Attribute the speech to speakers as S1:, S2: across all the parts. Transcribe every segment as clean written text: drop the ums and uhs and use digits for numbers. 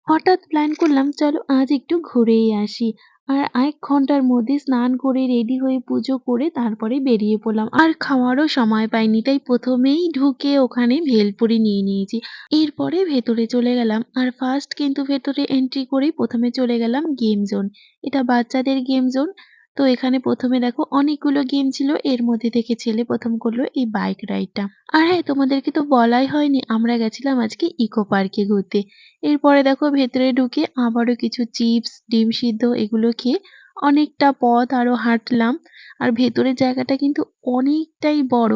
S1: হঠাৎ প্ল্যান করলাম চলো আজ একটু ঘুরেই আসি। আর ১ ঘন্টার মধ্যে স্নান করে রেডি হয়ে পুজো করে তারপরে বেরিয়ে পড়লাম। আর খাওয়ারও সময় পাইনি। তাই ১ম এই ঢুকে ওখানে ভেলপুরি নিয়ে নিয়েছি। এরপরে ভেতরে চলে গেলাম। আর ফার্স্ট কিন্তু ভেতরে এন্ট্রি করেই ১ম এ চলে গেলাম গেম জোন। এটা বাচ্চাদের গেম জোন। তো এখানে ১ম এ দেখো অনেকগুলো গেম ছিল। এর মধ্যে থেকে ছেলে ১ম করলো এই বাইক রাইডটা। আর হ্যাঁ, তোমাদেরকে তো বলাই হয়নি আমরা গেছিলাম আজকে ইকো পার্কে ঘুরতে। এরপরে দেখো ভেতরে ঢুকে আবারও কিছু চিপস, ডিম সিদ্ধ এগুলো খেয়ে অনেকটা পথ আরো হাঁটলাম। আর ভেতরের জায়গাটা কিন্তু অনেকটাই বড়।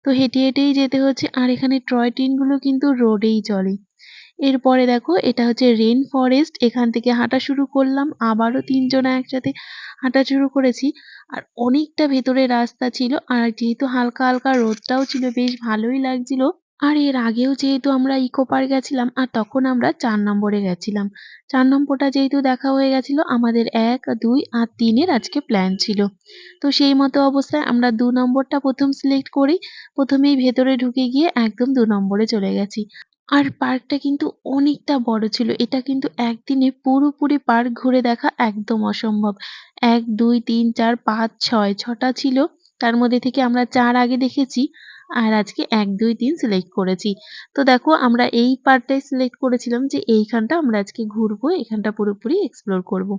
S1: তো হেঁটে, হেঁটেই যেতে হচ্ছে। আর এখানে টয় ট্রেনগুলো কিন্তু রোডেই চলে। এরপরে দেখো এটা হচ্ছে রেইন ফরেস্ট। এখান থেকে হাঁটা শুরু করলাম। আবারও ৩ জনা একসাথে হাঁটা শুরু করেছি। আর অনেকটা ভেতরে রাস্তা ছিল। আর যেহেতু হালকা, হালকা রোদটাও ছিল বেশ ভালোই লাগছিল। আর এর আগেও যেহেতু আমরা ইকো পার্ক গেছিলাম আর তখন আমরা ৪ নম্বরে গেছিলাম। ৪ নম্বরটা যেহেতু দেখা হয়ে গেছিল আমাদের ১, ২ আর ৩ এর আজকে প্ল্যান ছিল। তো সেই মতো অবস্থায় আমরা ২ নম্বরটা ১ম সিলেক্ট করেই ১ম এই ভেতরে ঢুকে গিয়ে একদম ২ নম্বরে চলে গেছি। আর পার্কটা কিন্তু অনেকটা বড় ছিল। এটা কিন্তু একদিনে পুরোপুরি পার্ক ঘুরে দেখা একদম অসম্ভব। ১, ২, ৩, ৪, ৫, ৬, ৬ টা ছিল। তার মধ্যে থেকে আমরা ৪ আগে দেখেছি। আর আজকে ১, ২, ৩ সিলেক্ট করেছি। তো দেখো আমরা এই পার্টটাই সিলেক্ট করেছিলাম যে এইখানটা আমরা আজকে ঘুরবো। এখানটা পুরোপুরি এক্সপ্লোর করব।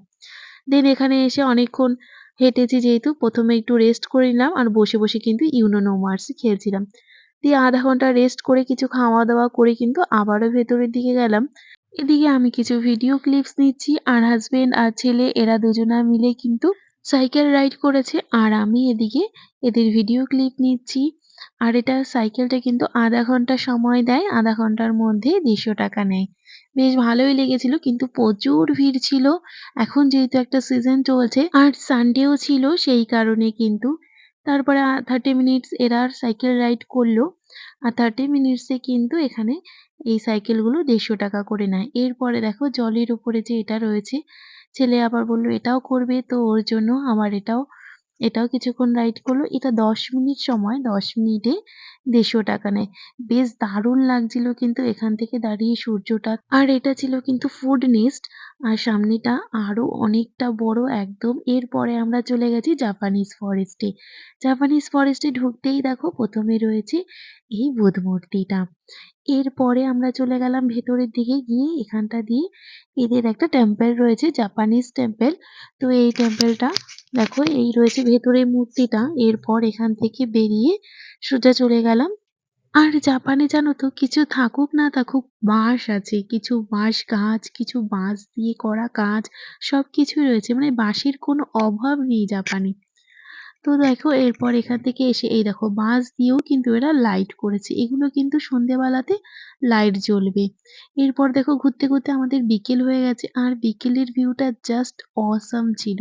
S1: দেন এখানে এসে অনেকক্ষণ হেঁটেছি যেহেতু ১ম এ একটু রেস্ট করে নিলাম আর বসে, বসে কিন্তু ইউনো নো মার্সি খেলছিলাম। দিয়ে ০.৫ ঘন্টা রেস্ট করে কিছু খাওয়া-দাওয়া করে কিন্তু আবারও ভেতরের দিকে গেলাম। এদিকে আমি কিছু ভিডিও ক্লিপস নিচ্ছি আর হাসব্যান্ড আর ছেলে এরা দুজনা মিলে কিন্তু সাইকেল রাইড করেছে আর আমি এদিকে এদের ভিডিও ক্লিপ নিচ্ছি। আর এটা সাইকেলটা কিন্তু ০.৫ ঘন্টা সময় দেয়। ০.৫ ঘন্টার মধ্যে ৳১৫০ নেয়। বেশ ভালোই লেগেছিল কিন্তু প্রচুর ভিড় ছিল। এখন যেহেতু একটা সিজন চলছে আর সানডেও ছিল সেই কারণে কিন্তু তারপরে 30 মিনিটস এরা সাইকেল রাইড করল। আর 30 মিনিটস এ কিন্তু এখানে এই সাইকেলগুলো ৳১৫০ করে নেয়। এরপরে দেখো জলের উপরে যে এটা রয়েছে, ছেলে আবার বলল এটাও করবে। তো ওর জন্য আবার এটাও কিছুক্ষণ রাইড করলো। এটা ১০ মিনিট সময়, ১০ মিনিটে ৳১৫০ নেয়। বেশ দারুণ লাগছিল কিন্তু এখান থেকে দাঁড়িয়ে সূর্যটা। আর এটা ছিল কিন্তু ফুড নেস্ট। আর সামনেটা আরো অনেকটা বড় একদম। এরপরে আমরা চলে গেছি জাপানিজ ফরেস্টে। জাপানিজ ফরেস্টে ঢুকতেই দেখো ১ম এ রয়েছে এই বুদ্ধ মূর্তিটা। এরপরে আমরা চলে গেলাম ভেতরের দিকে গিয়ে এখানটা দিয়ে এদের একটা টেম্পল রয়েছে জাপানিজ টেম্পল। তো এই টেম্পলটা দেখো এই রয়েছে ভেতরের মূর্তিটা। এরপর এখান থেকে বেরিয়ে সোজা চলে গেলাম। আর জাপানে জানো তো কিছু থাকুক না থাকুক বাঁশ আছে। কিছু বাঁশ গাছ, কিছু বাঁশ দিয়ে করা কাজ সবকিছুই রয়েছে। মানে বাঁশের কোনো অভাব নেই জাপানে। তো দেখো এরপর এখান থেকে এসে এই দেখো বাঁশ দিয়েও কিন্তু এরা লাইট করেছে। এগুলো কিন্তু সন্ধ্যেবেলাতে লাইট জ্বলবে। এরপর দেখো ঘুরতে, ঘুরতে আমাদের বিকেল হয়ে গেছে। আর বিকেলের ভিউটা জাস্ট অসাম ছিল।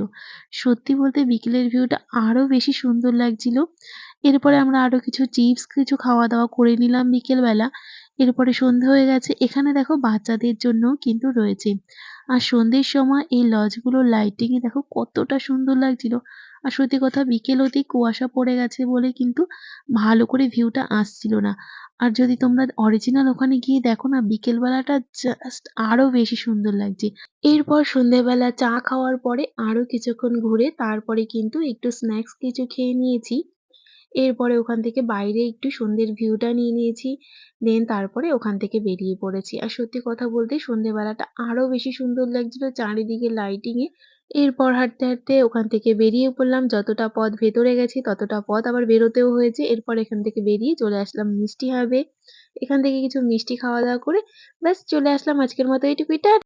S1: সত্যি বলতে বিকেলের ভিউটা আরো বেশি সুন্দর লাগছিল। এরপরে আমরা আরো কিছু চিপস কিছু খাওয়া-দাওয়া করে নিলাম বিকেলবেলা। এরপরে সন্ধ্যে হয়ে গেছে। এখানে দেখো বাচ্চাদের জন্যও কিন্তু রয়েছে। আর সন্ধ্যের সময় এই লজগুলোর লাইটিং এ দেখো কতটা সুন্দর লাগছিল। আর সত্যি কথা বিকেল হতেই কুয়াশা পড়ে গেছে বলে কিন্তু ভালো করে ভিউটা আসছিল না। আর যদি তোমরা অরিজিনাল ওখানে গিয়ে দেখো না বিকেল বেলাটা জাস্ট আরো বেশি সুন্দর লাগছে। এরপর সন্ধ্যেবেলা চা খাওয়ার পরে আরো কিছুক্ষণ ঘুরে তারপরে কিন্তু একটু স্ন্যাকস কিছু খেয়ে নিয়েছি। এরপরে ওখান থেকে বাইরে একটু সন্ধ্যের ভিউটা নিয়ে নিয়েছি। দেন তারপরে ওখান থেকে বেরিয়ে পড়েছি। আর সত্যি কথা বলতে সন্ধ্যেবেলাটা আরো বেশি সুন্দর লাগছিল চারিদিকে লাইটিং এ। এরপর হাঁটতে, হাঁটতে ওখান থেকে বেরিয়ে পড়লাম। যতটা পথ ভেতরে গেছি ততটা পথ আবার বেরোতেও হয়েছে। এরপর এখান থেকে বেরিয়ে চলে আসলাম মিষ্টি হাবে। এখান থেকে কিছু মিষ্টি খাওয়া-দাওয়া করে ব্যাস চলে আসলাম আজকের মতো এইটুকুই।